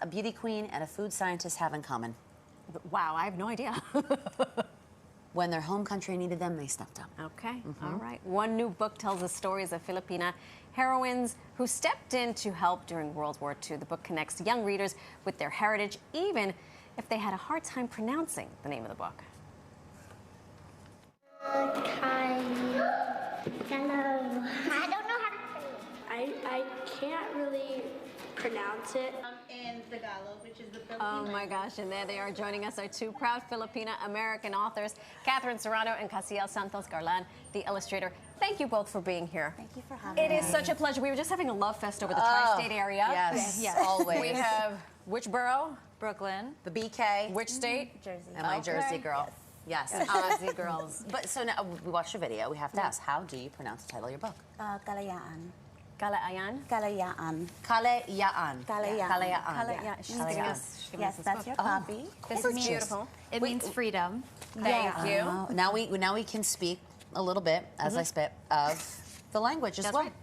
a beauty queen and a food scientist have in common? Wow, I have no idea. When their home country needed them, they stepped up. Okay, all right. One new book tells the stories of Filipina heroines who stepped in to help during World War II. The book connects young readers with their heritage, even if they had a hard time pronouncing the name of the book. Hello. I don't know how to say it. I can't really pronounce it. In Tagalog, which is the Filipina. Oh my gosh, and there they are joining us, our two proud Filipina American authors, Catherine Serrano and Casiel Santos Garland, the illustrator. Thank you both for being here. Thank you for having It me. is such a pleasure. We were just having a love fest over the tri-state area. Yes, Yes. always. We have which borough? Brooklyn. The BK. Which state? Jersey. Am I Jersey girl? Yes. Aussie girls. But so now we watched your video. We have to ask, how do you pronounce the title of your book? Kalayaan. Kalayaan? Kalayaan. Kalayaan. Kalayaan. Kalayaan. She's giving us Yes, this that's book. your copy. This Gorgeous. means Beautiful. It means freedom. Thank you. Oh, now we can speak a little bit as I spit of the language as That's well. right.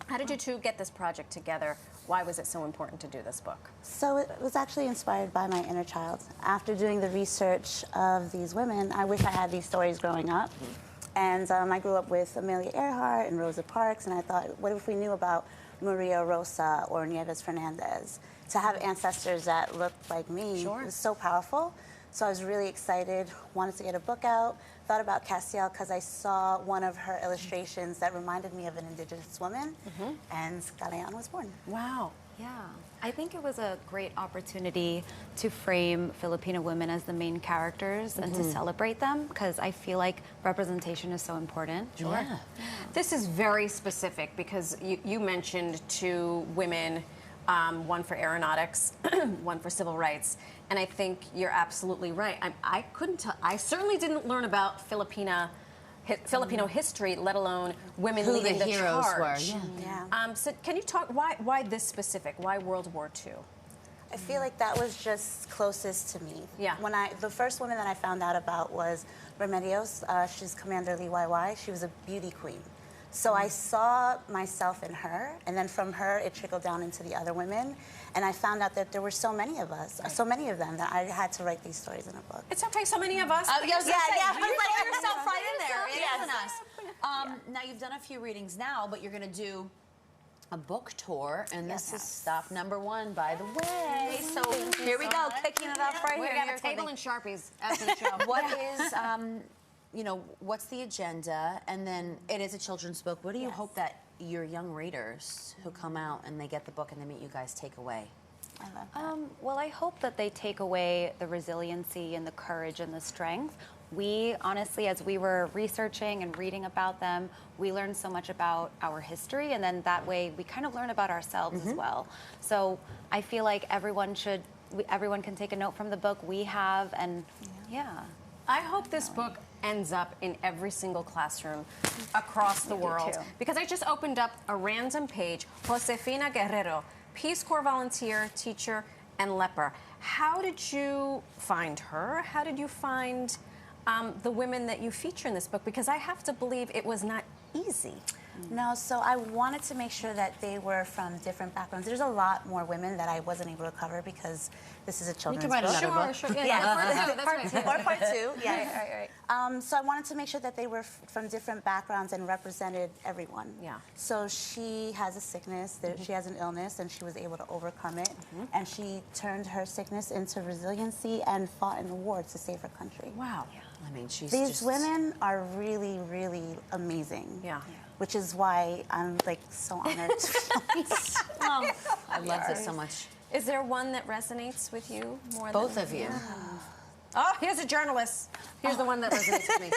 How did you two get this project together? Why was it so important to do this book? So it was actually inspired by my inner child. After doing the research of these women, I wish I had these stories growing up. And I grew up with Amelia Earhart and Rosa Parks, and I thought, what if we knew about Maria Rosa or Nieves Fernandez? To have ancestors that looked like me was so powerful. So I was really excited, wanted to get a book out, thought about Casiel because I saw one of her illustrations that reminded me of an indigenous woman, and Kalayaan was born. Wow. Yeah. I think it was a great opportunity to frame Filipino women as the main characters and to celebrate them, because I feel like representation is so important. Yeah. This is very specific because you mentioned two women, one for aeronautics, one for civil rights, and I think you're absolutely right. I couldn't tell. I certainly didn't learn about Filipino history, let alone women Who leading the the heroes charge. were. Yeah. So can you talk why this specific? Why World War II? I feel like that was just closest to me. Yeah. The first woman that I found out about was Remedios. She's Commander Lee YY. She was a beauty queen. So I saw myself in her, and then from her it trickled down into the other women, and I found out that there were so many of us, so many of them, that I had to write these stories in a book. It's okay, so many of us. Yeah, You throw yourself right in there. It Yes. isn't us. Now you've done a few readings now, but you're going to do a book tour, and this is stop number 1, by the way. So here we go, kicking it off right We here. got a Here's table something. and Sharpies after the show. What is, you know, what's the agenda? And then it is a children's book. What do you hope that your young readers who come out and they get the book and they meet you guys take away? I love that. Well, I hope that they take away the resiliency and the courage and the strength. We, honestly, as we were researching and reading about them, we learned so much about our history, and then that way we kind of learn about ourselves as well. So I feel like everyone can take a note from the book we have, and yeah. I hope this book ends up in every single classroom across the world. too. Because I just opened up a random page, Josefina Guerrero, Peace Corps volunteer, teacher, and leper. How did you find her? How did you find the women that you feature in this book? Because I have to believe it was not easy. No, so I wanted to make sure that they were from different backgrounds. There's a lot more women that I wasn't able to cover because this is a children's write book. another book. Sure. Yeah, That's right. or part 2. Yeah, right. So I wanted to make sure that they were from different backgrounds and represented everyone. Yeah. So she has a sickness, she has an illness, and she was able to overcome it. And she turned her sickness into resiliency and fought in the war to save her country. Wow. I mean, she's These just... women are really, really amazing. Yeah. Which is why I'm like so honored to be on this. I love this so much. Is there one that resonates with you more Both than... of you. Oh, here's a journalist. Here's the one that resonates with me.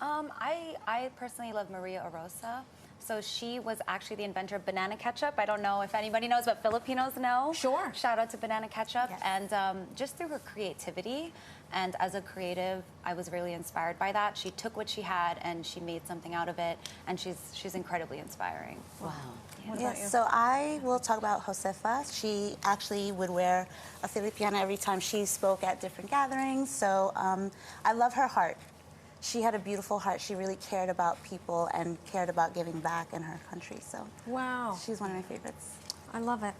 I personally love Maria Rosa. So she was actually the inventor of banana ketchup. I don't know if anybody knows, but Filipinos know. Sure. Shout out to banana ketchup. Yes. And just through her creativity, and as a creative, I was really inspired by that. She took what she had and she made something out of it, and she's incredibly inspiring. Wow. Yes, so I will talk about Josefa. She actually would wear a Filipina every time she spoke at different gatherings. So I love her heart. She had a beautiful heart. She really cared about people and cared about giving back in her country. So Wow. she's one of my favorites. I love it.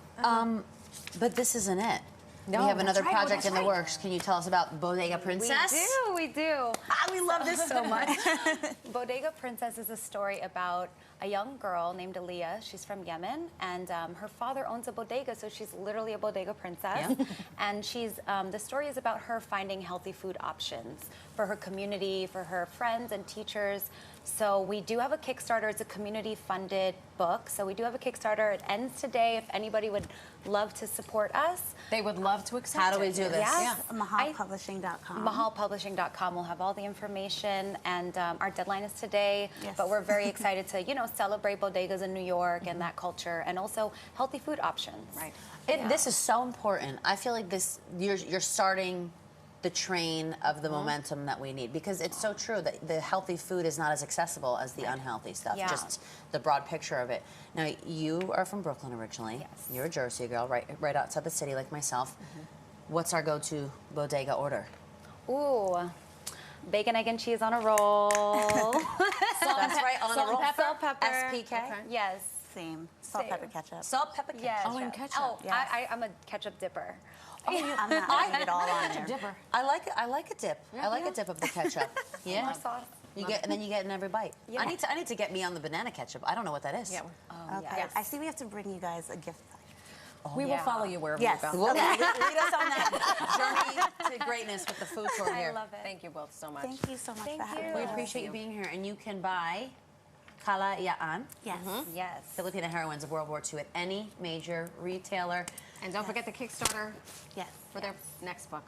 But this isn't it. No, we have that's another right. project Oh, in the works. Can you tell us about Bodega Princess? We do. We love this so much. Bodega Princess is a story about a young girl named Aliyah. She's from Yemen, and her father owns a bodega, so she's literally a bodega princess. Yeah. And the story is about her finding healthy food options for her community, for her friends and teachers. So we do have a Kickstarter. It's a community-funded book. So we do have a Kickstarter. It ends today. If anybody would love to support us, They would love to accept How do we it. do this? Yes. Mahalpublishing.com. Mahalpublishing.com will have all the information, and our deadline is today. Yes. But we're very excited to, celebrate bodegas in New York and that culture, and also healthy food options. Right. This is so important. I feel like you're starting the train of the momentum that we need, because it's so true that the healthy food is not as accessible as the unhealthy stuff. Yeah. Just the broad picture of it. Now, you are from Brooklyn originally. Yes. You're a Jersey girl, right outside the city, like myself. What's our go-to bodega order? Ooh, bacon, egg, and cheese on a roll. That's right, on a roll. Salt, pepper. SPK. Okay. Yes. Same. Salt, Same. pepper, ketchup. Salt, pepper, ketchup. Yes. Oh, and ketchup. Oh, Yes. I'm a ketchup dipper. I'm not putting it all on there. Dipper. I like a dip. I like a dip of the ketchup. Yeah. More sauce. And then you get in every bite. Yeah. I need to get me on the banana ketchup. I don't know what that is. Yeah. Oh, Okay. yes. I see we have to bring you guys a gift. We will yeah. follow you wherever Yes. you go. Well, lead us on that journey to greatness with the food tour here. I love it. Thank you both so much. Thank you so much Thank for having you. We us. appreciate you being here, and you can buy Kalayaan, Yes. Yes. Filipina Heroines of World War II, at any major retailer. And don't forget the Kickstarter Yes. for their next book.